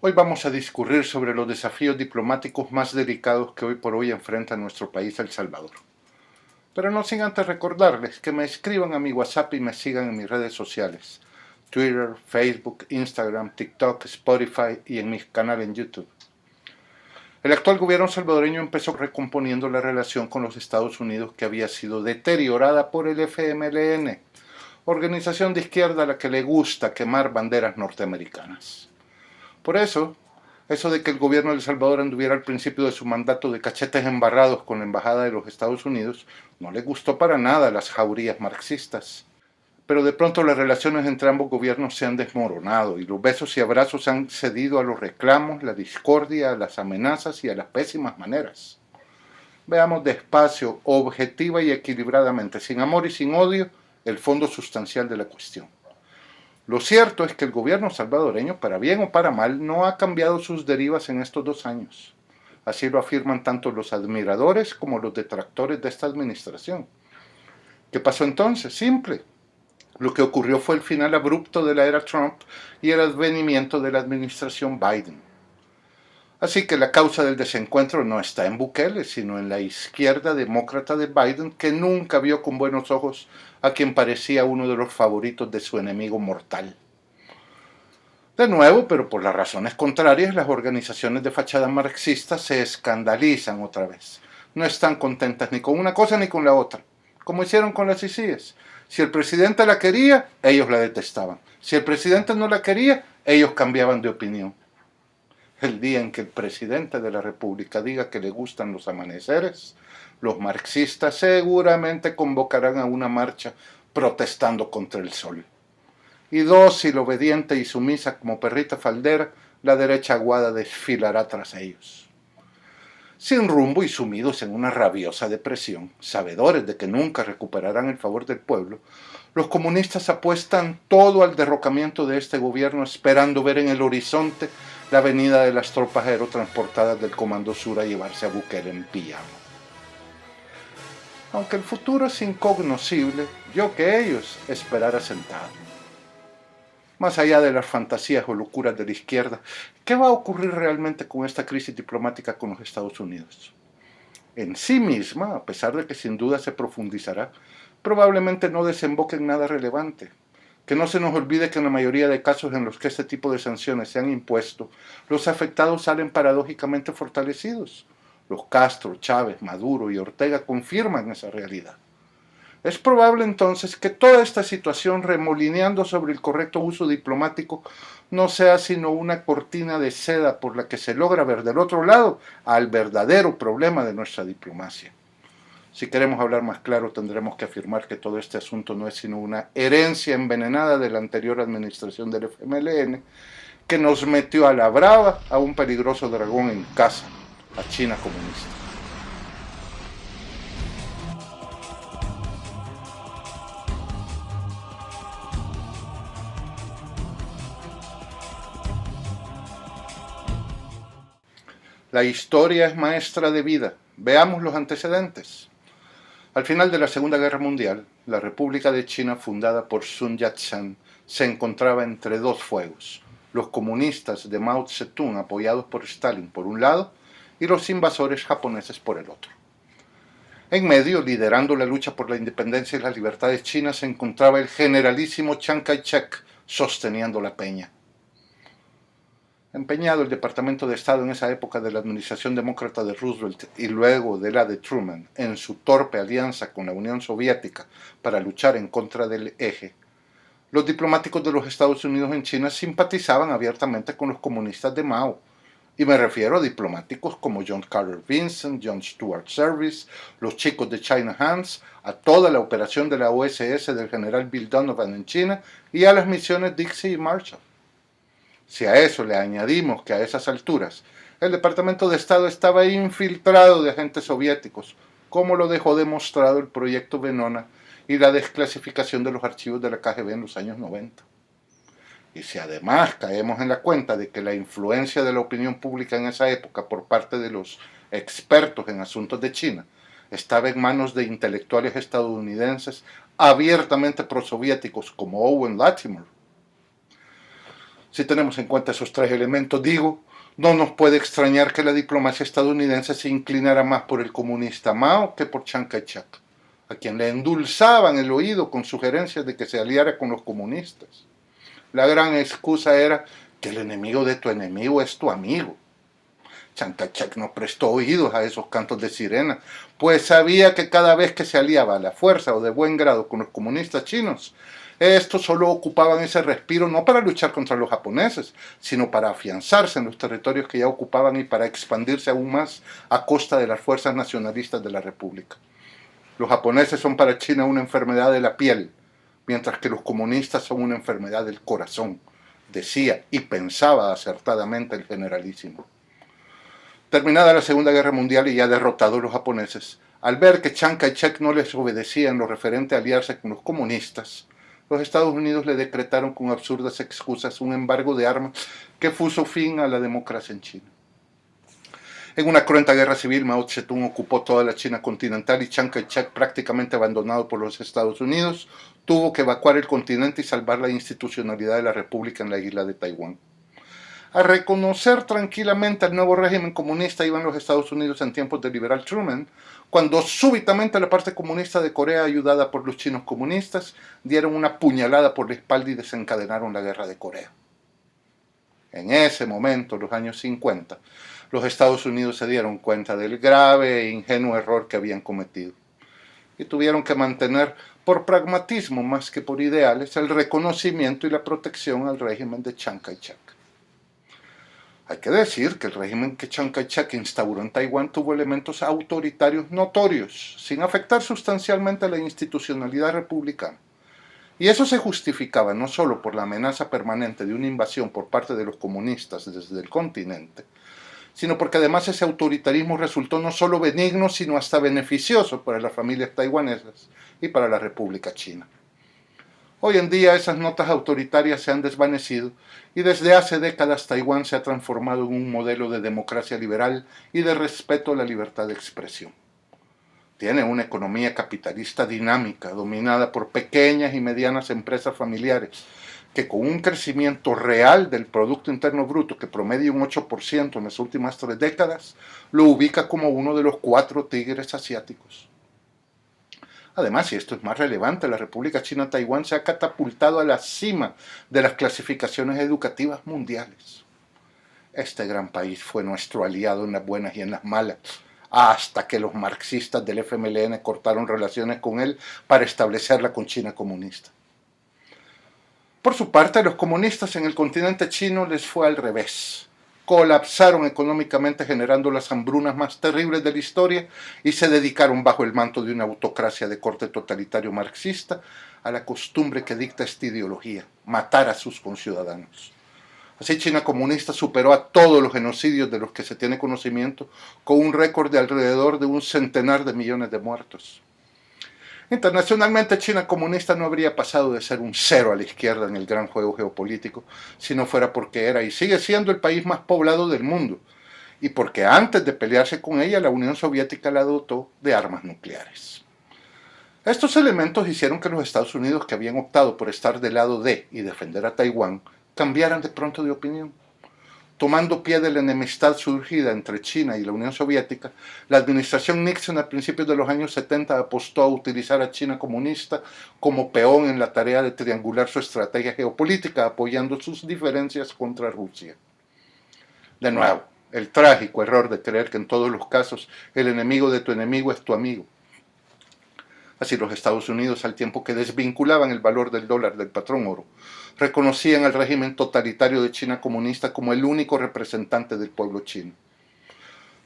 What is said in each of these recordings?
Hoy vamos a discurrir sobre los desafíos diplomáticos más delicados que hoy por hoy enfrenta nuestro país, El Salvador. Pero no sin antes recordarles que me escriban a mi WhatsApp y me sigan en mis redes sociales: Twitter, Facebook, Instagram, TikTok, Spotify y en mi canal en YouTube. El actual gobierno salvadoreño empezó recomponiendo la relación con los Estados Unidos, que había sido deteriorada por el FMLN, organización de izquierda a la que le gusta quemar banderas norteamericanas. Por eso de que el gobierno de El Salvador anduviera al principio de su mandato de cachetes embarrados con la embajada de los Estados Unidos, no le gustó para nada a las jaurías marxistas. Pero de pronto las relaciones entre ambos gobiernos se han desmoronado y los besos y abrazos han cedido a los reclamos, la discordia, a las amenazas y a las pésimas maneras. Veamos despacio, objetiva y equilibradamente, sin amor y sin odio, el fondo sustancial de la cuestión. Lo cierto es que el gobierno salvadoreño, para bien o para mal, no ha cambiado sus derivas en estos 2 años. Así lo afirman tanto los admiradores como los detractores de esta administración. ¿Qué pasó entonces? Simple. Lo que ocurrió fue el final abrupto de la era Trump y el advenimiento de la administración Biden. Así que la causa del desencuentro no está en Bukele, sino en la izquierda demócrata de Biden, que nunca vio con buenos ojos a quien parecía uno de los favoritos de su enemigo mortal. De nuevo, pero por las razones contrarias, las organizaciones de fachada marxista se escandalizan otra vez. No están contentas ni con una cosa ni con la otra, como hicieron con las ICIES. Si el presidente la quería, ellos la detestaban. Si el presidente no la quería, ellos cambiaban de opinión. El día en que el presidente de la República diga que le gustan los amaneceres, los marxistas seguramente convocarán a una marcha protestando contra el sol. Y dócil, obediente y sumisa como perrita faldera, la derecha aguada desfilará tras ellos. Sin rumbo y sumidos en una rabiosa depresión, sabedores de que nunca recuperarán el favor del pueblo, los comunistas apuestan todo al derrocamiento de este gobierno, esperando ver en el horizonte la venida de las tropas aerotransportadas del Comando Sur a llevarse a Bukele en pijama. Aunque el futuro es incognoscible, yo que ellos esperara sentado. Más allá de las fantasías o locuras de la izquierda, ¿qué va a ocurrir realmente con esta crisis diplomática con los Estados Unidos? En sí misma, a pesar de que sin duda se profundizará, probablemente no desemboque en nada relevante. Que no se nos olvide que en la mayoría de casos en los que este tipo de sanciones se han impuesto, los afectados salen paradójicamente fortalecidos. Los Castro, Chávez, Maduro y Ortega confirman esa realidad. Es probable entonces que toda esta situación, remolineando sobre el correcto uso diplomático, no sea sino una cortina de seda por la que se logra ver del otro lado al verdadero problema de nuestra diplomacia. Si queremos hablar más claro, tendremos que afirmar que todo este asunto no es sino una herencia envenenada de la anterior administración del FMLN, que nos metió a la brava a un peligroso dragón en casa, a China comunista. La historia es maestra de vida. Veamos los antecedentes. Al final de la Segunda Guerra Mundial, la República de China, fundada por Sun Yat-sen, se encontraba entre dos fuegos: los comunistas de Mao Zedong, apoyados por Stalin por un lado, y los invasores japoneses por el otro. En medio, liderando la lucha por la independencia y las libertades chinas, se encontraba el generalísimo Chiang Kai-shek, sosteniendo la peña. Empeñado el Departamento de Estado en esa época de la administración demócrata de Roosevelt y luego de la de Truman en su torpe alianza con la Unión Soviética para luchar en contra del eje, los diplomáticos de los Estados Unidos en China simpatizaban abiertamente con los comunistas de Mao, y me refiero a diplomáticos como John Carter Vinson, John Stuart Service, los chicos de China Hands, a toda la operación de la OSS del general Bill Donovan en China y a las misiones Dixie y Marshall. Si a eso le añadimos que a esas alturas el Departamento de Estado estaba infiltrado de agentes soviéticos, como lo dejó demostrado el proyecto Venona y la desclasificación de los archivos de la KGB en los años 90. Y si además caemos en la cuenta de que la influencia de la opinión pública en esa época por parte de los expertos en asuntos de China estaba en manos de intelectuales estadounidenses abiertamente prosoviéticos como Owen Latimer, Si tenemos en cuenta esos tres elementos, digo, no nos puede extrañar que la diplomacia estadounidense se inclinara más por el comunista Mao que por Chiang Kai-shek, a quien le endulzaban el oído con sugerencias de que se aliara con los comunistas. La gran excusa era que el enemigo de tu enemigo es tu amigo. Chiang Kai-shek no prestó oídos a esos cantos de sirena, pues sabía que cada vez que se aliaba a la fuerza o de buen grado con los comunistas chinos, estos solo ocupaban ese respiro no para luchar contra los japoneses, sino para afianzarse en los territorios que ya ocupaban y para expandirse aún más a costa de las fuerzas nacionalistas de la República. Los japoneses son para China una enfermedad de la piel, mientras que los comunistas son una enfermedad del corazón, decía y pensaba acertadamente el generalísimo. Terminada la Segunda Guerra Mundial y ya derrotados los japoneses, al ver que Chiang Kai-shek no les obedecía en lo referente a aliarse con los comunistas, los Estados Unidos le decretaron con absurdas excusas un embargo de armas que puso fin a la democracia en China. En una cruenta guerra civil, Mao Zedong ocupó toda la China continental y Chiang Kai-shek, prácticamente abandonado por los Estados Unidos, tuvo que evacuar el continente y salvar la institucionalidad de la República en la isla de Taiwán. A reconocer tranquilamente al nuevo régimen comunista iban los Estados Unidos en tiempos del liberal Truman, cuando súbitamente la parte comunista de Corea, ayudada por los chinos comunistas, dieron una puñalada por la espalda y desencadenaron la guerra de Corea. En ese momento, los años 50, los Estados Unidos se dieron cuenta del grave e ingenuo error que habían cometido y tuvieron que mantener, por pragmatismo más que por ideales, el reconocimiento y la protección al régimen de Chiang Kai-shek. Hay que decir que el régimen que Chiang Kai-shek instauró en Taiwán tuvo elementos autoritarios notorios, sin afectar sustancialmente a la institucionalidad republicana. Y eso se justificaba no solo por la amenaza permanente de una invasión por parte de los comunistas desde el continente, sino porque además ese autoritarismo resultó no solo benigno, sino hasta beneficioso para las familias taiwanesas y para la República China. Hoy en día esas notas autoritarias se han desvanecido y desde hace décadas Taiwán se ha transformado en un modelo de democracia liberal y de respeto a la libertad de expresión. Tiene una economía capitalista dinámica, dominada por pequeñas y medianas empresas familiares, que con un crecimiento real del Producto Interno Bruto que promedia un 8% en las últimas 3 décadas, lo ubica como uno de los 4 tigres asiáticos. Además, y esto es más relevante, la República China Taiwán se ha catapultado a la cima de las clasificaciones educativas mundiales. Este gran país fue nuestro aliado en las buenas y en las malas, hasta que los marxistas del FMLN cortaron relaciones con él para establecerla con China comunista. Por su parte, a los comunistas en el continente chino les fue al revés. Colapsaron económicamente, generando las hambrunas más terribles de la historia, y se dedicaron bajo el manto de una autocracia de corte totalitario marxista a la costumbre que dicta esta ideología: matar a sus conciudadanos. Así, China comunista superó a todos los genocidios de los que se tiene conocimiento, con un récord de alrededor de 100 millones de muertos. Internacionalmente, China comunista no habría pasado de ser un cero a la izquierda en el gran juego geopolítico si no fuera porque era y sigue siendo el país más poblado del mundo, y porque antes de pelearse con ella, la Unión Soviética la dotó de armas nucleares. Estos elementos hicieron que los Estados Unidos, que habían optado por estar del lado de y defender a Taiwán, cambiaran de pronto de opinión. Tomando pie de la enemistad surgida entre China y la Unión Soviética, la administración Nixon a principios de los años 70 apostó a utilizar a China comunista como peón en la tarea de triangular su estrategia geopolítica, apoyando sus diferencias contra Rusia. De nuevo, el trágico error de creer que en todos los casos el enemigo de tu enemigo es tu amigo. Así los Estados Unidos, al tiempo que desvinculaban el valor del dólar del patrón oro, reconocían al régimen totalitario de China comunista como el único representante del pueblo chino.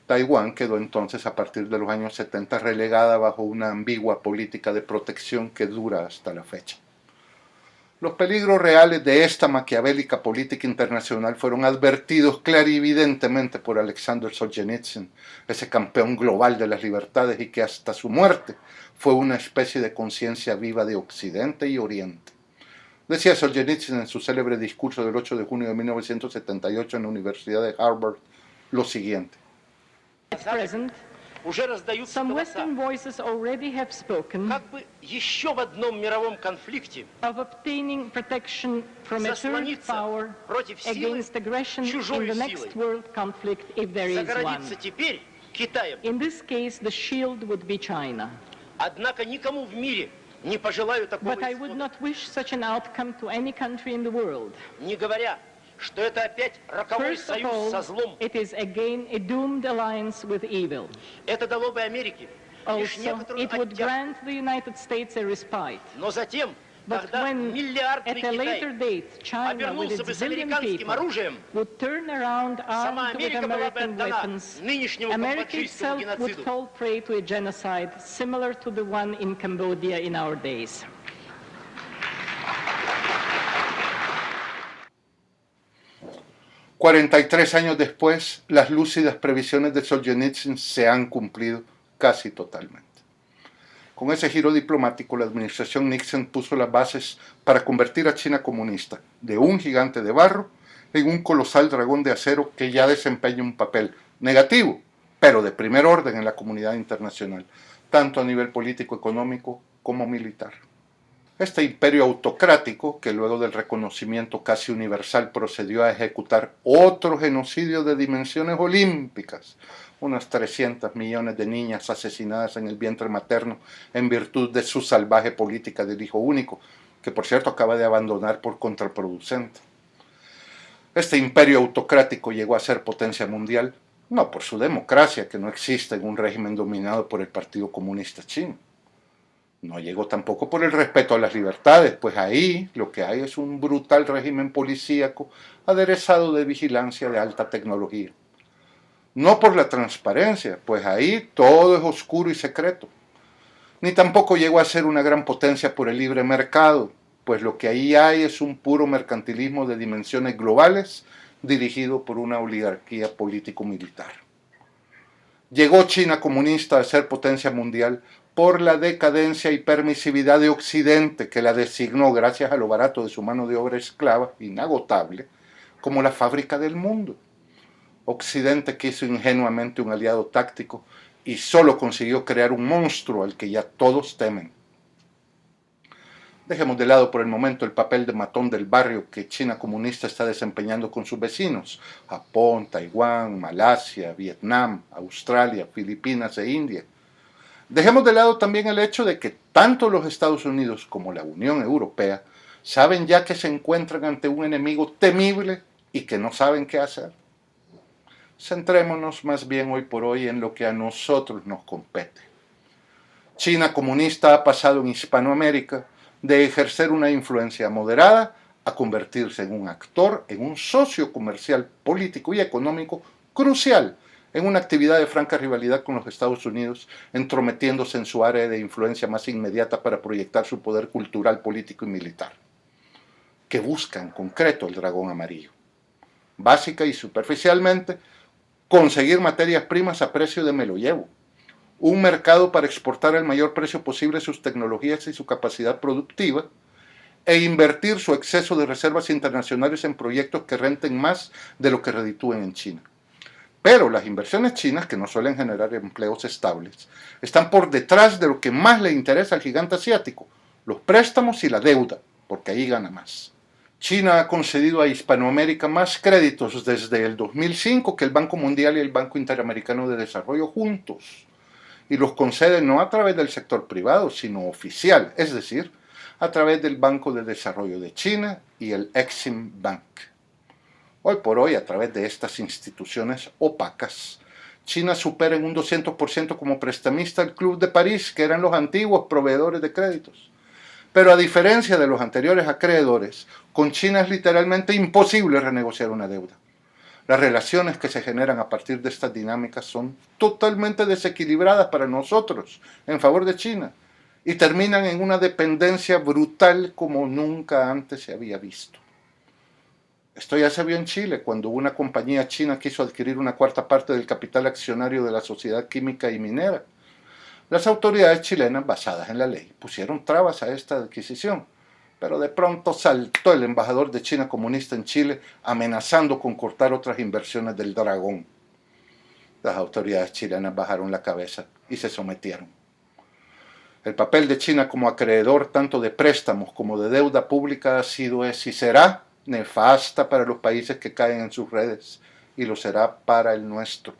Taiwán quedó entonces, a partir de los años 70, relegada bajo una ambigua política de protección que dura hasta la fecha. Los peligros reales de esta maquiavélica política internacional fueron advertidos clarividentemente por Alexander Solzhenitsyn, ese campeón global de las libertades y que hasta su muerte fue una especie de conciencia viva de Occidente y Oriente. Decía Solzhenitsyn en su célebre discurso del 8 de junio de 1978 en la Universidad de Harvard lo siguiente: уже раздаются Some голоса, Western voices already have spoken как бы еще в одном мировом конфликте of obtaining protection from a third заслониться power против силы against aggression in чужой the силой. next world conflict, if there is one. Загородиться теперь Китаем. In this case, the shield would be China. Однако никому в мире не пожелаю такого But I would исхода, not wish such an outcome to any country in the world. не говоря, что это опять роковой First of союз со all, злом. it is again a doomed alliance with evil. Это дало бы Америке лишь Also, некоторую it would оттяжку. grant the United States a respite. Но затем, But когда when, миллиардный at a later Китай date, China, with обернулся бы its с billion американским people, оружием, would turn around сама armed with Америка была бы American отдана weapons, нынешнему America камбоджийскому itself would геноциду. fall prey to a genocide similar to the one in Cambodia in our days. «43 años después, las lúcidas previsiones de Solzhenitsyn se han cumplido casi totalmente. Con ese giro diplomático, la administración Nixon puso las bases para convertir a China comunista de un gigante de barro en un colosal dragón de acero que ya desempeña un papel negativo, pero de primer orden en la comunidad internacional, tanto a nivel político, económico como militar. Este imperio autocrático, que luego del reconocimiento casi universal procedió a ejecutar otro genocidio de dimensiones olímpicas, unas 300 millones de niñas asesinadas en el vientre materno en virtud de su salvaje política del hijo único, que por cierto acaba de abandonar por contraproducente. Este imperio autocrático llegó a ser potencia mundial, no por su democracia, que no existe en un régimen dominado por el Partido Comunista Chino. No llegó tampoco por el respeto a las libertades, pues ahí lo que hay es un brutal régimen policíaco aderezado de vigilancia de alta tecnología. No por la transparencia, pues ahí todo es oscuro y secreto. Ni tampoco llegó a ser una gran potencia por el libre mercado, pues lo que ahí hay es un puro mercantilismo de dimensiones globales dirigido por una oligarquía político-militar. Llegó China comunista a ser potencia mundial por la decadencia y permisividad de Occidente, que la designó, gracias a lo barato de su mano de obra esclava, inagotable, como la fábrica del mundo. Occidente quiso ingenuamente un aliado táctico y solo consiguió crear un monstruo al que ya todos temen. Dejemos de lado por el momento el papel de matón del barrio que China comunista está desempeñando con sus vecinos, Japón, Taiwán, Malasia, Vietnam, Australia, Filipinas e India. Dejemos de lado también el hecho de que tanto los Estados Unidos como la Unión Europea saben ya que se encuentran ante un enemigo temible y que no saben qué hacer. Centrémonos más bien hoy por hoy en lo que a nosotros nos compete. China comunista ha pasado en Hispanoamérica de ejercer una influencia moderada a convertirse en un actor, en un socio comercial, político y económico crucial en una actividad de franca rivalidad con los Estados Unidos, entrometiéndose en su área de influencia más inmediata para proyectar su poder cultural, político y militar. ¿Qué busca en concreto el dragón amarillo? Básica y superficialmente, conseguir materias primas a precio de me lo llevo, un mercado para exportar al mayor precio posible sus tecnologías y su capacidad productiva, e invertir su exceso de reservas internacionales en proyectos que renten más de lo que reditúen en China. Pero las inversiones chinas, que no suelen generar empleos estables, están por detrás de lo que más le interesa al gigante asiático, los préstamos y la deuda, porque ahí gana más. China ha concedido a Hispanoamérica más créditos desde el 2005 que el Banco Mundial y el Banco Interamericano de Desarrollo juntos, y los concede no a través del sector privado, sino oficial, es decir, a través del Banco de Desarrollo de China y el Exim Bank. Hoy por hoy, a través de estas instituciones opacas, China supera en un 200% como prestamista al Club de París, que eran los antiguos proveedores de créditos. Pero a diferencia de los anteriores acreedores, con China es literalmente imposible renegociar una deuda. Las relaciones que se generan a partir de estas dinámicas son totalmente desequilibradas para nosotros, en favor de China, y terminan en una dependencia brutal como nunca antes se había visto. Esto ya se vio en Chile, cuando una compañía china quiso adquirir una cuarta parte del capital accionario de la sociedad química y minera. Las autoridades chilenas, basadas en la ley, pusieron trabas a esta adquisición, pero de pronto saltó el embajador de China comunista en Chile, amenazando con cortar otras inversiones del dragón. las autoridades chilenas bajaron la cabeza y se sometieron. El papel de China como acreedor tanto de préstamos como de deuda pública ha sido, es y será nefasta para los países que caen en sus redes, y lo será para el nuestro.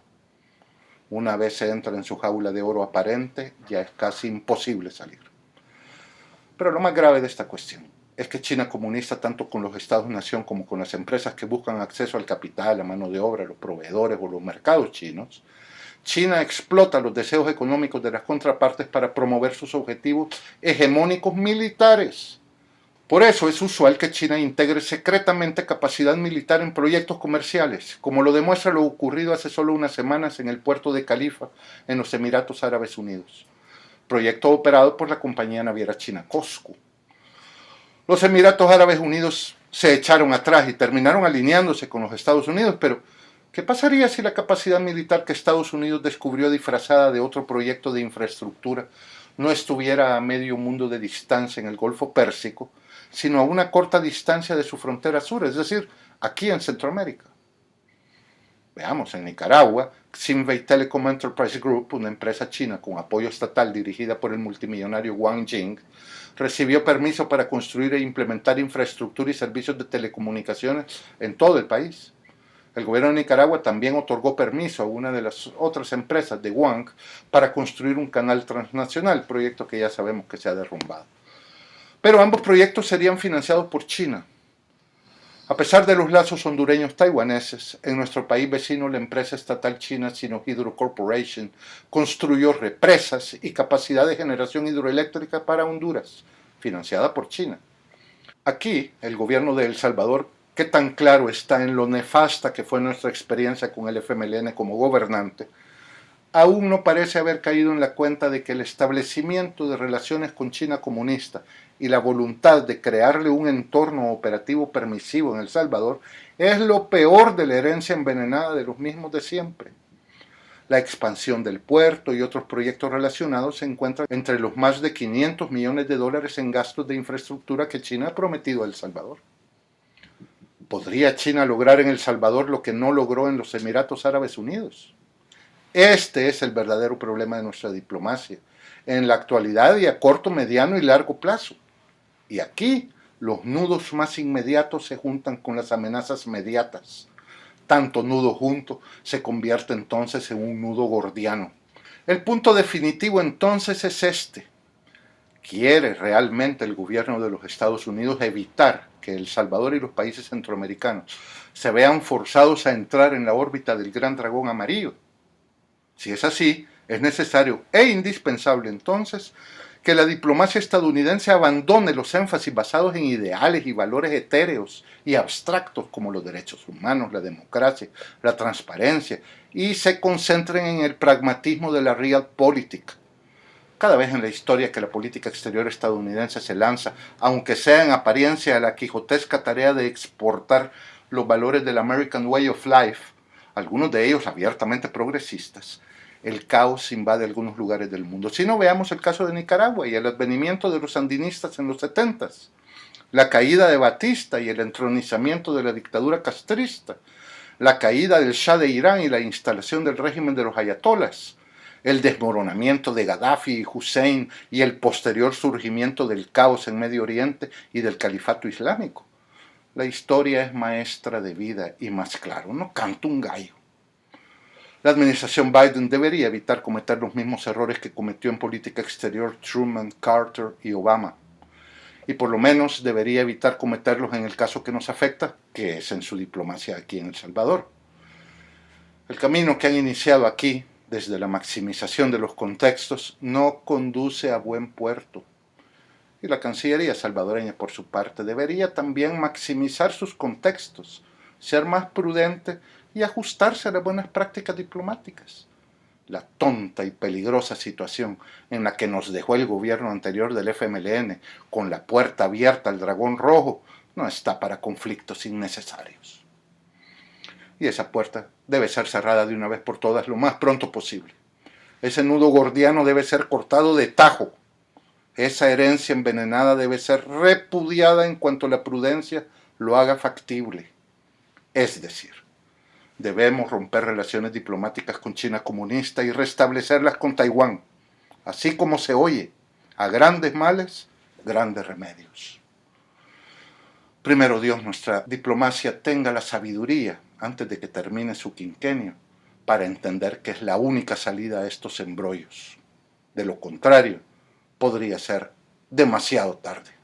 Una vez se entra en su jaula de oro aparente, ya es casi imposible salir. Pero lo más grave de esta cuestión es que China comunista, tanto con los Estados-nación como con las empresas que buscan acceso al capital, la mano de obra, los proveedores o los mercados chinos, China explota los deseos económicos de las contrapartes para promover sus objetivos hegemónicos militares. Por eso es usual que China integre secretamente capacidad militar en proyectos comerciales, como lo demuestra lo ocurrido hace solo unas semanas en el puerto de Califa, en los Emiratos Árabes Unidos, proyecto operado por la compañía naviera china COSCO. Los Emiratos Árabes Unidos se echaron atrás y terminaron alineándose con los Estados Unidos, pero ¿qué pasaría si la capacidad militar que Estados Unidos descubrió disfrazada de otro proyecto de infraestructura no estuviera a medio mundo de distancia en el Golfo Pérsico, sino a una corta distancia de su frontera sur, es decir, aquí en Centroamérica? Veamos, en Nicaragua, Xinvei Telecom Enterprise Group, una empresa china con apoyo estatal dirigida por el multimillonario Wang Jing, recibió permiso para construir e implementar infraestructura y servicios de telecomunicaciones en todo el país. El gobierno de Nicaragua también otorgó permiso a una de las otras empresas de Wang para construir un canal transnacional, proyecto que ya sabemos que se ha derrumbado. Pero ambos proyectos serían financiados por China. A pesar de los lazos hondureños taiwaneses, en nuestro país vecino la empresa estatal china Sinohydro Corporation construyó represas y capacidad de generación hidroeléctrica para Honduras, financiada por China. Aquí, el gobierno de El Salvador, que tan claro está en lo nefasta que fue nuestra experiencia con el FMLN como gobernante, aún no parece haber caído en la cuenta de que el establecimiento de relaciones con China comunista y la voluntad de crearle un entorno operativo permisivo en El Salvador es lo peor de la herencia envenenada de los mismos de siempre. La expansión del puerto y otros proyectos relacionados se encuentran entre los más de 500 millones de dólares en gastos de infraestructura que China ha prometido a El Salvador. ¿Podría China lograr en El Salvador lo que no logró en los Emiratos Árabes Unidos? Este es el verdadero problema de nuestra diplomacia, en la actualidad y a corto, mediano y largo plazo. Y aquí los nudos más inmediatos se juntan con las amenazas mediatas. Tanto nudo junto se convierte entonces en un nudo gordiano. El punto definitivo entonces es este. ¿Quiere realmente el gobierno de los Estados Unidos evitar que El Salvador y los países centroamericanos se vean forzados a entrar en la órbita del gran dragón amarillo? Si es así, es necesario e indispensable entonces que la diplomacia estadounidense abandone los énfasis basados en ideales y valores etéreos y abstractos como los derechos humanos, la democracia, la transparencia, y se concentren en el pragmatismo de la realpolitik. Cada vez en la historia que la política exterior estadounidense se lanza, aunque sea en apariencia a la quijotesca tarea de exportar los valores del American Way of Life, algunos de ellos abiertamente progresistas, el caos invade algunos lugares del mundo. Si no, veamos el caso de Nicaragua y el advenimiento de los sandinistas en los 70s, la caída de Batista y el entronizamiento de la dictadura castrista, la caída del Shah de Irán y la instalación del régimen de los ayatolas, el desmoronamiento de Gaddafi y Hussein y el posterior surgimiento del caos en Medio Oriente y del califato islámico. La historia es maestra de vida y más claro, no canta un gallo. La administración Biden debería evitar cometer los mismos errores que cometió en política exterior Truman, Carter y Obama. Y por lo menos debería evitar cometerlos en el caso que nos afecta, que es en su diplomacia aquí en El Salvador. El camino que han iniciado aquí, desde la maximización de los contextos, no conduce a buen puerto. Y la Cancillería salvadoreña, por su parte, debería también maximizar sus contextos, ser más prudente y ajustarse a las buenas prácticas diplomáticas. La tonta y peligrosa situación en la que nos dejó el gobierno anterior del FMLN, con la puerta abierta al dragón rojo, no está para conflictos innecesarios. Y esa puerta debe ser cerrada de una vez por todas lo más pronto posible. Ese nudo gordiano debe ser cortado de tajo. Esa herencia envenenada debe ser repudiada en cuanto la prudencia lo haga factible. Es decir, Debemos romper relaciones diplomáticas con China comunista y restablecerlas con Taiwán. Así como se oye, a grandes males, grandes remedios. Primero Dios, nuestra diplomacia tenga la sabiduría, antes de que termine su quinquenio, para entender que es la única salida a estos embrollos. De lo contrario, podría ser demasiado tarde.